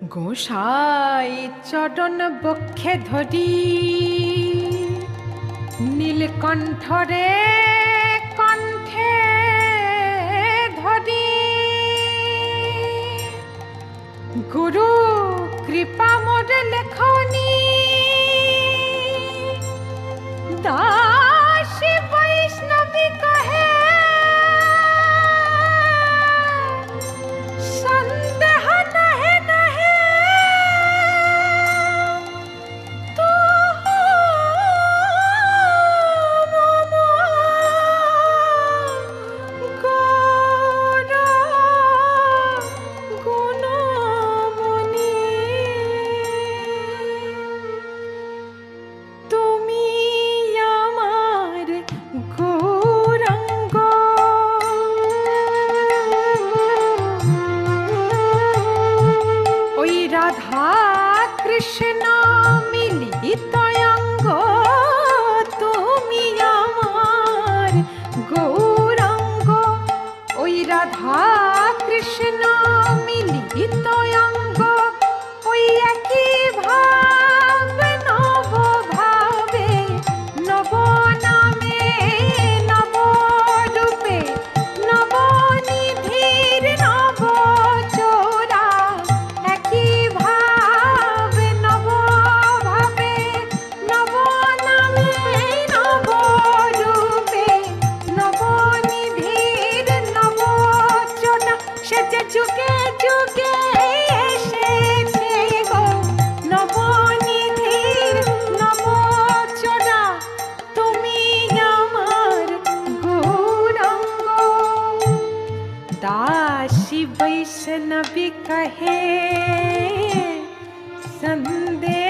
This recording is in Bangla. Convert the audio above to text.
গোসাই চরণ বক্ষে ধরি নীলকণ্ঠরে কণ্ঠে ধরি গুরু কৃপা মোর লেখনি দাসী বৈষ্ণবী কহে সন্দেহ নহে নহে তু মম গৌর গুণমণি তুমি আমার গৌরাঙ্গ ওই রাধা কৃষ্ণ মিলিত অঙ্গ তুমি আমার গৌরাঙ্গ ওই রাধা কৃষ্ণ মিলিত অঙ্গ ওই একই ভাব নব ভাবে নব নামে নব রূপে নব নিধির নব চোরা একই ভাব নব ভাবে নব নামে নব রূপে নব নিধির নব চোরা সে যে যুগে যুগে এসেছে গো নবনিধির নব চোরা তুমি আমার গৌরাঙ্গ দাসী বৈষ্ণবী কহে সন্দেহ